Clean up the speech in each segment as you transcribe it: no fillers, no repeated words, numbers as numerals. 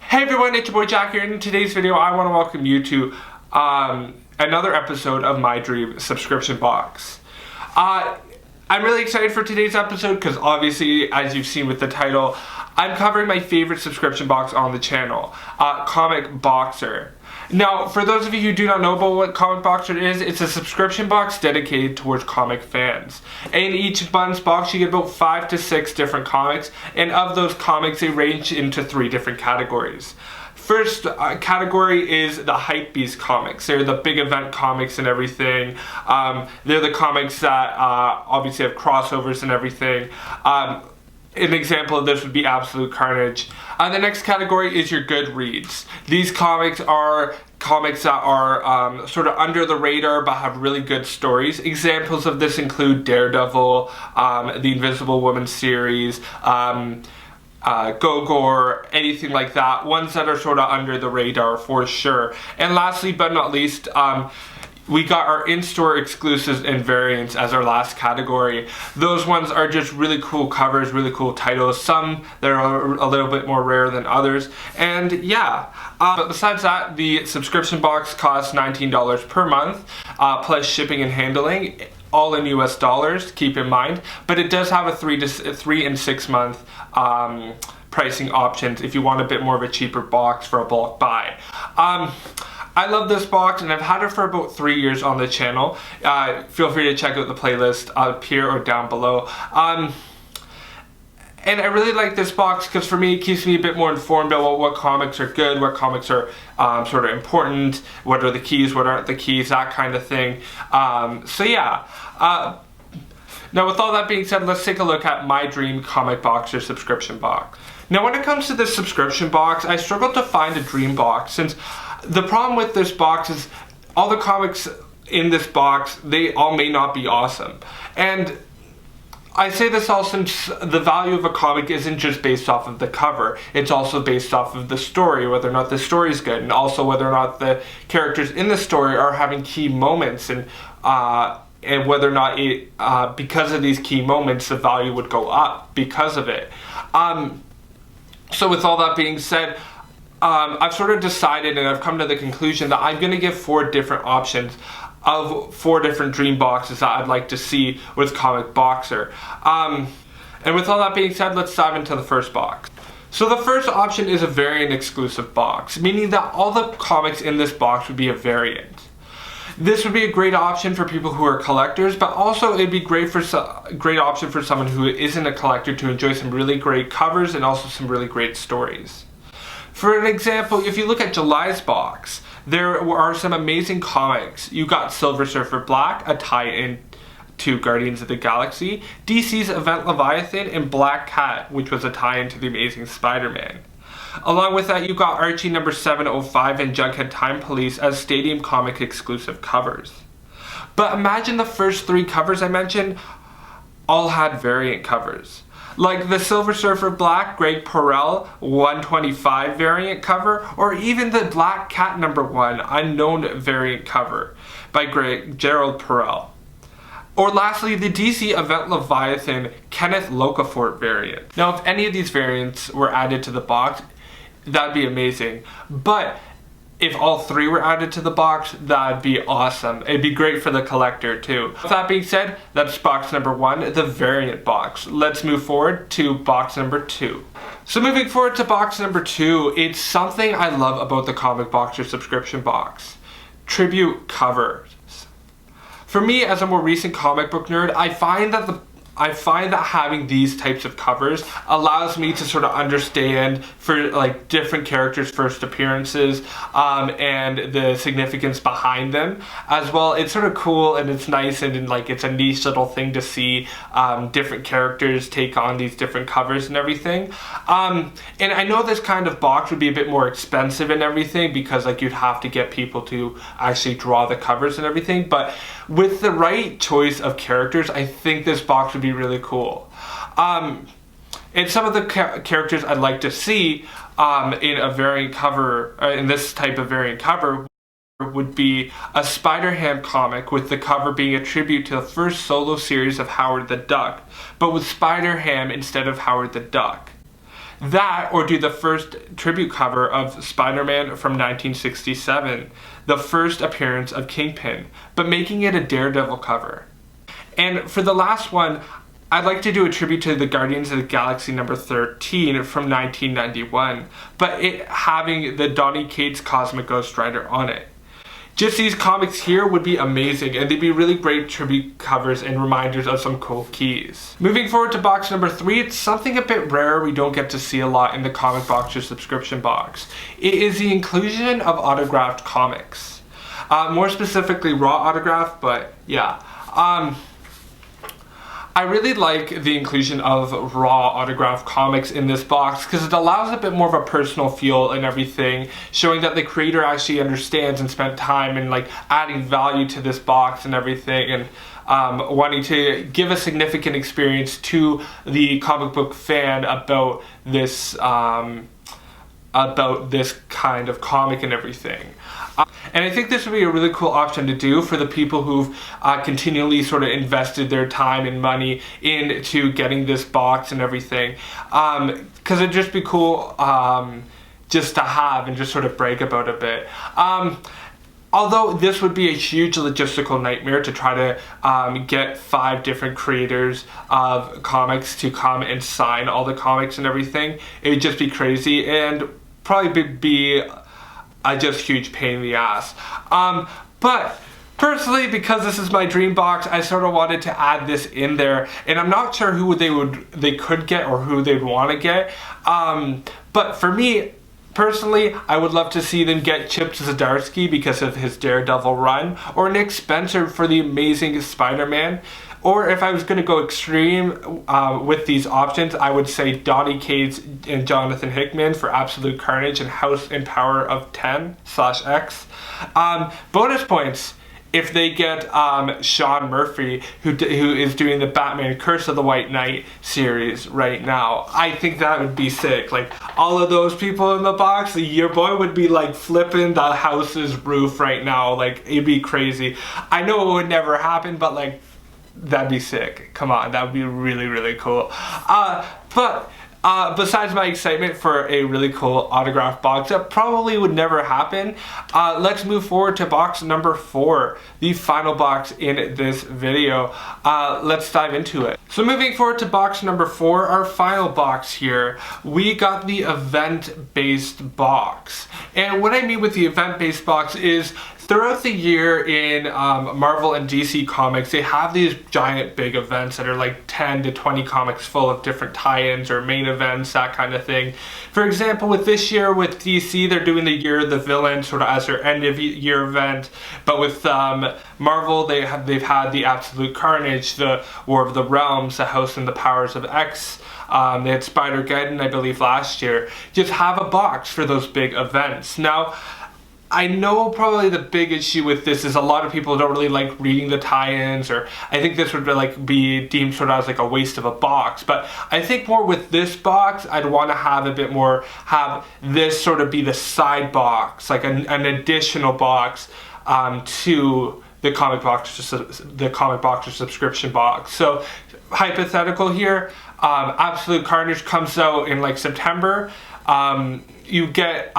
Hey everyone, it's your boy Jack here, and in today's video I want to welcome you to another episode of My Dream Subscription Box. I'm really excited for today's episode because obviously, as you've seen with the title, I'm covering my favorite subscription box on the channel, Comic Boxer. Now, for those of you who do not know about what Comic Boxer is, it's a subscription box dedicated towards comic fans. In each month's box, you get about 5 to 6 different comics, and of those comics, they range into 3 different categories. First category is the hypebeast comics. They're the big event comics and everything. They're the comics that obviously have crossovers and everything. An example of this would be Absolute Carnage. The next category is your good reads. These comics are comics that are sort of under the radar but have really good stories. Examples of this include Daredevil, the Invisible Woman series, Gogor, anything like that. Ones that are sort of under the radar for sure. And lastly but not least, we got our in-store exclusives and variants as our last category. Those ones are just really cool covers, really cool titles. Some that are a little bit more rare than others. And yeah, but besides that, the subscription box costs $19 per month, plus shipping and handling, all in US dollars, keep in mind. But it does have a 3 and 6 month pricing options if you want a bit more of a cheaper box for a bulk buy. I love this box and I've had it for about 3 years on the channel. Feel free to check out the playlist up here or down below. And I really like this box because for me it keeps me a bit more informed about what comics are good, what comics are sort of important, what are the keys, what aren't the keys, that kind of thing. So yeah. Now with all that being said, let's take a look at my dream Comic Boxer subscription box. Now when it comes to this subscription box, I struggled to find a dream box since the problem with this box is all the comics in this box, they all may not be awesome. And I say this all since the value of a comic isn't just based off of the cover, it's also based off of the story, whether or not the story is good, and also whether or not the characters in the story are having key moments, and whether or not it, because of these key moments, the value would go up because of it. So with all that being said, I've sort of decided and I've come to the conclusion that I'm going to give 4 different options of 4 different dream boxes that I'd like to see with Comic Boxer. And with all that being said, let's dive into the first box. So the first option is a variant exclusive box, meaning that all the comics in this box would be a variant. This would be a great option for people who are collectors, but also it'd be great option for someone who isn't a collector to enjoy some really great covers and also some really great stories. For an example, if you look at July's box, there are some amazing comics. You got Silver Surfer Black, a tie-in to Guardians of the Galaxy, DC's Event Leviathan, and Black Cat, which was a tie-in to The Amazing Spider-Man. Along with that, you got Archie number 705 and Jughead Time Police as Stadium Comic exclusive covers. But imagine the first 3 covers I mentioned all had variant covers. Like the Silver Surfer Black Greg Perel 125 variant cover, or even the Black Cat number 1 unknown variant cover by Gerald Perel. Or lastly, the DC Event Leviathan Kenneth Locafort variant. Now if any of these variants were added to the box, that'd be amazing. But if all 3 were added to the box, that'd be awesome. It'd be great for the collector too. With that being said, that's box number 1, the variant box. Let's move forward to box number 2. So moving forward to box number 2, it's something I love about the Comic Boxer subscription box. Tribute covers. For me, as a more recent comic book nerd, I find that having these types of covers allows me to sort of understand for like different characters' first appearances and the significance behind them as well. It's sort of cool and it's nice and like it's a niche little thing to see different characters take on these different covers and everything. And I know this kind of box would be a bit more expensive and everything because like you'd have to get people to actually draw the covers and everything, but with the right choice of characters, I think this box would be really cool. And some of the characters I'd like to see in a variant cover, in this type of variant cover, would be a Spider-Ham comic with the cover being a tribute to the first solo series of Howard the Duck, but with Spider-Ham instead of Howard the Duck. That, or do the first tribute cover of Spider-Man from 1967, the first appearance of Kingpin, but making it a Daredevil cover. And for the last one, I'd like to do a tribute to the Guardians of the Galaxy number 13 from 1991, but it having the Donny Cates Cosmic Ghost Rider on it. Just these comics here would be amazing, and they'd be really great tribute covers and reminders of some cool keys. Moving forward to box number 3, it's something a bit rare we don't get to see a lot in the comic box or subscription box. It is the inclusion of autographed comics. More specifically raw autograph, but yeah. I really like the inclusion of raw autographed comics in this box because it allows a bit more of a personal feel and everything, showing that the creator actually understands and spent time in like adding value to this box and everything, and wanting to give a significant experience to the comic book fan about this kind of comic and everything. And I think this would be a really cool option to do for the people who've continually sort of invested their time and money into getting this box and everything. Because it'd just be cool just to have and just sort of brag about a bit. Although this would be a huge logistical nightmare to try to get 5 different creators of comics to come and sign all the comics and everything, it would just be crazy and probably be a just huge pain in the ass. But personally, because this is my dream box, I sort of wanted to add this in there, and I'm not sure who they could get or who they'd want to get. But for me, personally, I would love to see them get Chip Zdarsky because of his Daredevil run, or Nick Spencer for the Amazing Spider-Man. Or if I was going to go extreme with these options, I would say Donny Cates and Jonathan Hickman for Absolute Carnage and House and Power of 10/X. Bonus points if they get Sean Murphy, who is doing the Batman Curse of the White Knight series right now. I think that would be sick. Like, all of those people in the box, your boy would be like flipping the house's roof right now. Like, it'd be crazy. I know it would never happen, but like, that'd be sick. Come on, that would be really, really cool. But besides my excitement for a really cool autograph box that probably would never happen, let's move forward to box number 4, the final box in this video. Let's dive into it. So moving forward to box number 4, our final box here, we got the event-based box. And what I mean with the event-based box is throughout the year in Marvel and DC Comics, they have these giant big events that are like 10 to 20 comics full of different tie-ins or main events, that kind of thing. For example, with this year with DC, they're doing the Year of the Villain sort of as their end of year event. But with Marvel, they've had the Absolute Carnage, the War of the Realms, the House and the Powers of X. They had Spider-Geddon, I believe, last year. Just have a box for those big events. Now, I know probably the big issue with this is a lot of people don't really like reading the tie-ins, or I think this would like be deemed sort of as like a waste of a box. But I think more with this box, I'd want to have a bit more, have this sort of be the side box, like an additional box to the comic box or subscription box. So hypothetical here, Absolute Carnage comes out in like September. You get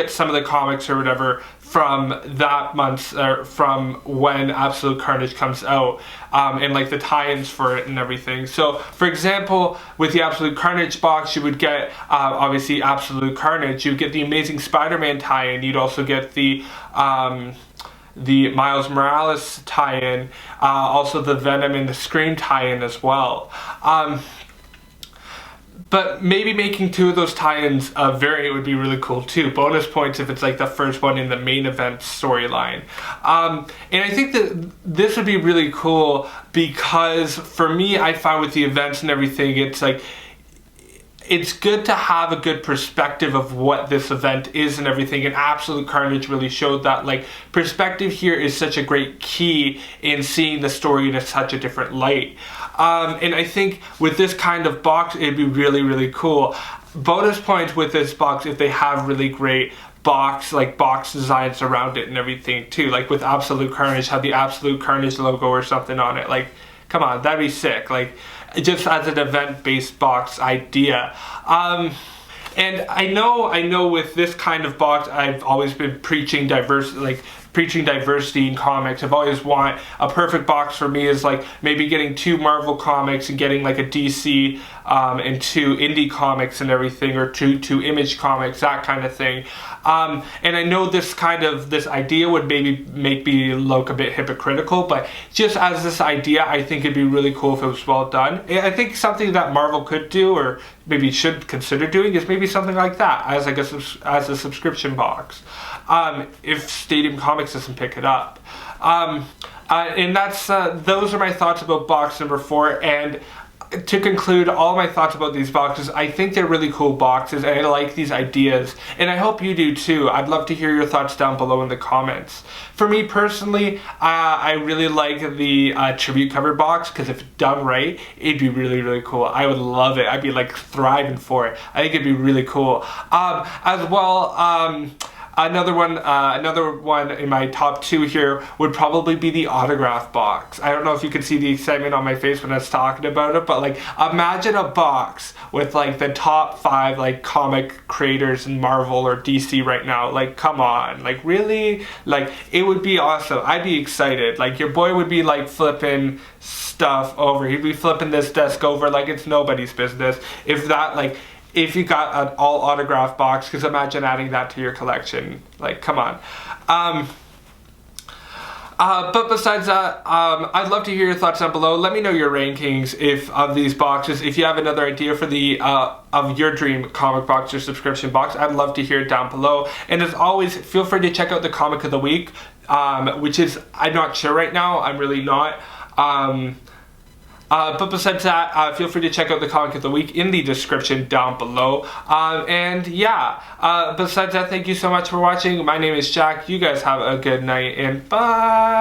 some of the comics or whatever from that month, or from when Absolute Carnage comes out, and like the tie-ins for it and everything. So, for example, with the Absolute Carnage box, you would get obviously Absolute Carnage. You get the Amazing Spider-Man tie-in. You'd also get the Miles Morales tie-in, also the Venom and the Scream tie-in as well. But maybe making 2 of those tie-ins a variant would be really cool too. Bonus points if it's like the first one in the main event storyline. And I think that this would be really cool because for me, I find with the events and everything, it's like, it's good to have a good perspective of what this event is and everything, and Absolute Carnage really showed that. Like, perspective here is such a great key in seeing the story in such a different light. And I think with this kind of box, it'd be really, really cool. Bonus points with this box if they have really great box designs around it and everything too. Like with Absolute Carnage, have the Absolute Carnage logo or something on it. Like, come on, that'd be sick. Like, just as an event-based box idea. And I know with this kind of box, I've always been preaching diversity in comics. I've always want a perfect box for me is like maybe getting 2 Marvel comics and getting like a DC and 2 indie comics and everything, or two Image comics, that kind of thing. And I know this idea would maybe make me look a bit hypocritical, but just as this idea, I think it'd be really cool if it was well done. I think something that Marvel could do, or maybe should consider doing, is maybe something like that as like as a subscription box, if Stadium Comics doesn't pick it up. And that's those are my thoughts about box number 4. And to conclude all my thoughts about these boxes, I think they're really cool boxes, and I like these ideas, and I hope you do too. I'd love to hear your thoughts down below in the comments. For me personally, I really like the tribute cover box, because if done right, it'd be really, really cool. I would love it. I'd be like thriving for it. I think it'd be really cool. As well, another one in my top 2 here would probably be the autograph box. I don't know if you can see the excitement on my face when I was talking about it, but like, imagine a box with like the top 5 like comic creators in Marvel or DC right now. Like, come on, like really? Like, it would be awesome. I'd be excited. Like, your boy would be like flipping stuff over. He'd be flipping this desk over like it's nobody's business. If you got an all autograph box, because imagine adding that to your collection. Like, come on. But besides that, I'd love to hear your thoughts down below. Let me know your rankings of these boxes. If you have another idea for the of your dream comic box or subscription box, I'd love to hear it down below. And as always, feel free to check out the comic of the week, which is, I'm not sure right now. I'm really not. But besides that, feel free to check out the comic of the week in the description down below. And yeah, besides that, thank you so much for watching. My name is Jack. You guys have a good night, and bye!